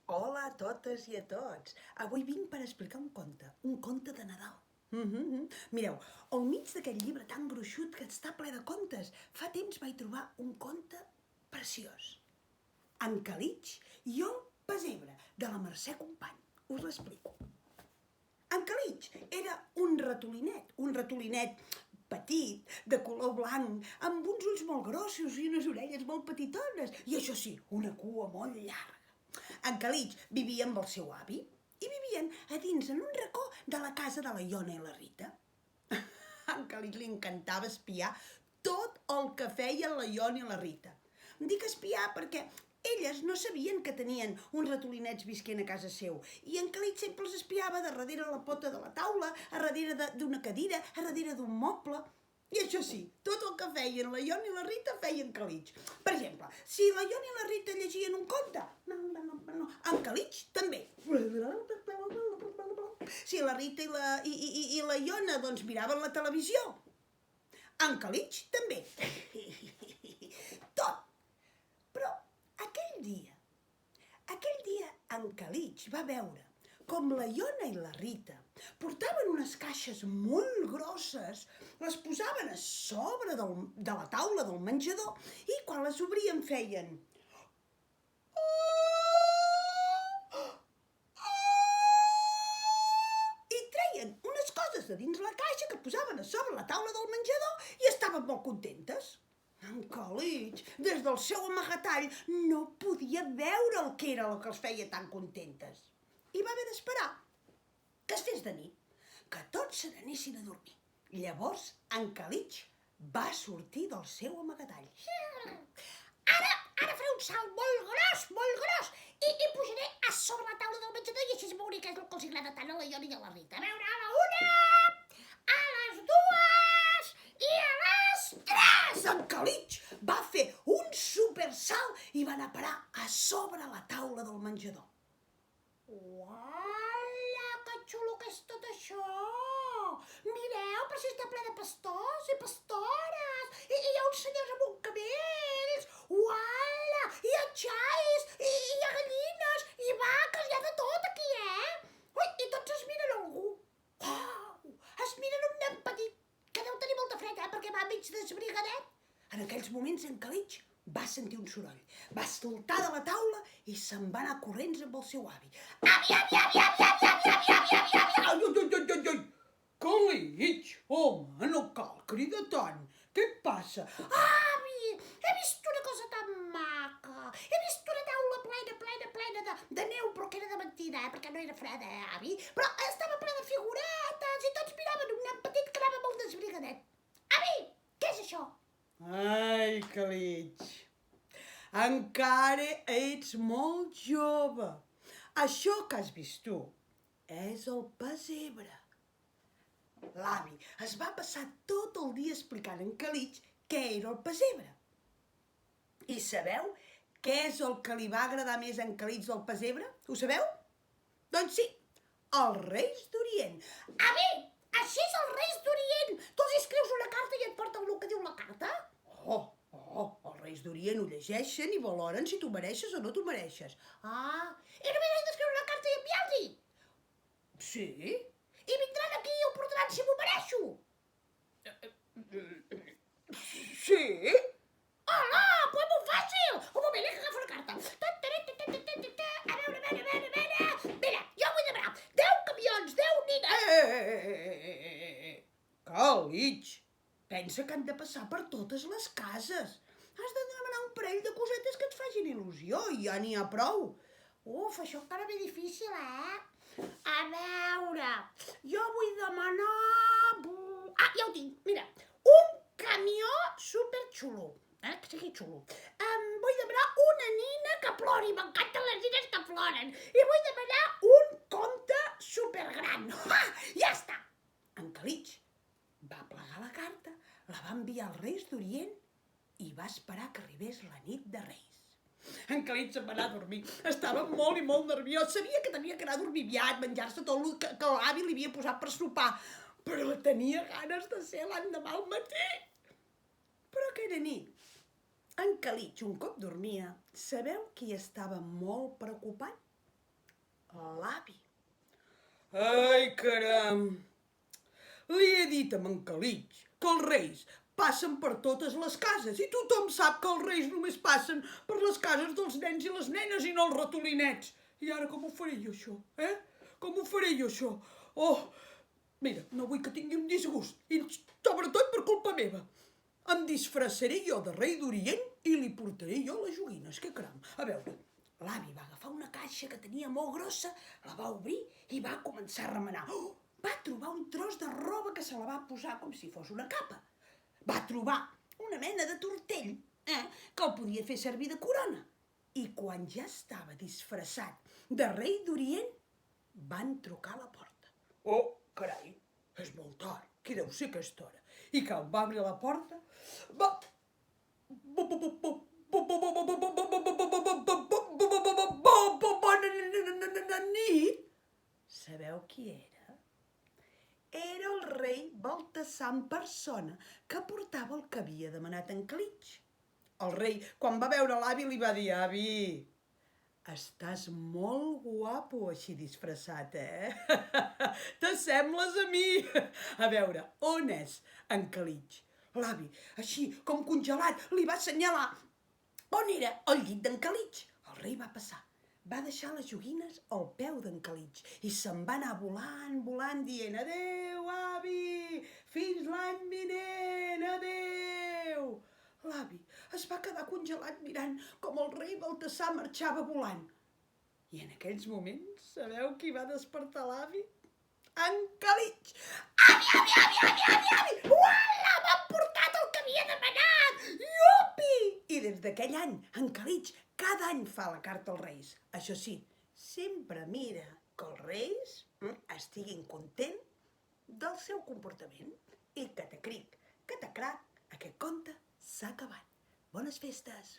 Hola a totes i a tots. Avui vinc per explicar un conte de Nadal. Mireu, al mig d'aquest llibre tan gruixut que està ple de contes, fa temps vaig trobar un conte preciós. En Calitx i el pessebre, de la Mercè Company. Us l'explico. En Calitx era un ratolinet petit, de color blanc, amb uns ulls molt grossos i unes orelles molt petitones, i això sí, una cua molt llarga. En Calitx vivia amb el seu avi i vivien a dins en un racó de la casa de la Iona i la Rita. A en Calitx li encantava espiar tot el que feien la Iona i la Rita. Dic espiar perquè elles no sabien que tenien uns ratolinets visquent a casa seu i en Calitx sempre els espiava de darrere la pota de la taula, a darrere d'una cadira, a darrere d'un moble. I això sí, tot el que feien la Iona i la Rita feien Calitx. Per exemple, si la Iona i la Rita llegien un conte, en Calitx també. Si la Rita i la Iona doncs miraven la televisió, en Calitx també. Tot. Però aquell dia en Calitx va veure com la Iona i la Rita portaven unes caixes molt grosses, les posaven a sobre de la taula del menjador i quan les obrien feien... I treien unes coses de dins la caixa que posaven a sobre la taula del menjador i estaven molt contentes. En Calitx, des del seu amagatall, no podia veure el que era el que els feia tan contentes. I va haver d'esperar que es fes de nit, que tots se n'anessin a dormir. Llavors, en Calitx va sortir del seu amagatall. Ara faré un salt molt gros, i pujaré a sobre la taula del menjador i així veuré què és el que els agrada tant a la Iona i a la Rita. A veure, a la una, a les dues i a les tres! En Calitx va fer un supersalt i va anar a parar a sobre la taula del menjador. Uala, que xulo que és tot això! Mireu, però si està ple de pastors i pastores, i hi ha uns senyors amb un camells, uala, hi ha xais, i hi ha gallines, i vaques, hi ha de tot aquí, Ui, i tots es miren algú. Uau, es miren un nen petit, que deu tenir molta fred, perquè va mig desbrigadet. En aquells moments en Calitx va sentir un soroll, va saltar de la taula i se'n va anar corrents amb el seu avi. Ai! Calitx, home, no cal cridar tant. Què et passa? Avi, he vist una cosa tan maca. He vist una taula plena de neu, però que era de mentida, perquè no era freda, avi. Però estava plena de figuretes i tots miraven un nen petit que anava molt desbrigadet. Avi, què és això? Ai, Calitx, encara ets molt jove. Això que has vist tu és el pessebre. L'avi es va passar tot el dia explicant en Calitx què era el pessebre. I sabeu què és el que li va agradar més a en Calitx del pessebre? Ho sabeu? Doncs sí, els Reis d'Orient. Avi, així és els Reis d'Orient. Tu els escrius una carta i et porten el que diu la carta? Els Reis d'Orient ho llegeixen i valoren si tu mereixes o no tu mereixes. I només he d'escriure una carta i enviar-li? Sí? I vindran aquí i ho portaran si m'ho mereixo? Sí? Hola, pues molt fàcil! Un moment, que agafo una carta. A veure. Mira, jo vull demanar 10 camions, 10 nines. Calitx, pensa que han de passar per totes les cases. Has de demanar un parell de cosetes que et facin il·lusió i ja n'hi ha prou. Uf, això encara ve difícil, A veure, jo vull demanar... ja ho tinc, mira. Un camió superxulo, que sigui xulo. Vull demanar una nina que plori, m'encanten les nines que ploren. I vull demanar un conte supergran. Ja està. En Calitx va plegar la carta, la va enviar als Reis d'Orient i va esperar que arribés la nit de Reis. En Calitx se'n va anar a dormir. Estava molt i molt nerviós. Sabia que tenia que anar a dormir aviat, menjar-se tot el que l'avi li havia posat per sopar. Però tenia ganes de ser l'endemà al matí. Però aquella nit, en Calitx, un cop dormia, sabeu qui estava molt preocupat? l'avi. Ai, caram! Li he dit a en Calitx que els reis passen per totes les cases i tothom sap que els reis només passen per les cases dels nens i les nenes i no els ratolinets. I ara com ho faré jo, això, Com ho faré jo, això? Oh, mira, no vull que tingui un disgust, i sobretot per culpa meva. Em disfressaré jo de rei d'Orient i li portaré jo les joguines, que caram. A veure, l'avi va agafar una caixa que tenia molt grossa, la va obrir i va començar a remenar. Oh! Va trobar un tros de roba que se la va posar com si fos una capa. Va trobar una mena de tortell, que el podia fer servir de corona. I quan ja estava disfressat de rei d'Orient, van trucar a la porta. Oh, carai, és molt tard, què deu ser aquesta hora? I quan va obrir la porta, va... Bona nit! Sabeu qui era? Era el rei Baltasar en persona, que portava el que havia demanat en Calitx. El rei, quan va veure l'avi, li va dir: avi, estàs molt guapo així disfressat, T'assembles a mi. A veure, on és en Calitx? L'avi, així com congelat, li va assenyalar on era el llit d'en Calitx. El rei va passar, va deixar les joguines al peu d'en Calitx i se'n va anar volant, volant, dient: adéu, avi, fins l'any vinent, adéu. L'avi es va quedar congelat mirant com el rei Baltasar marxava volant. I en aquells moments, sabeu qui va despertar l'avi? En Calitx. Avi, avi, avi, avi, avi, avi! Uala, m'han portat el que havia demanat! Iupi! I des d'aquell any, en Calitx cada any fa la carta als reis. Això sí, sempre mira que els reis estiguin contents del seu comportament. I que te cric, que te crac, aquest conte s'ha acabat. Bones festes!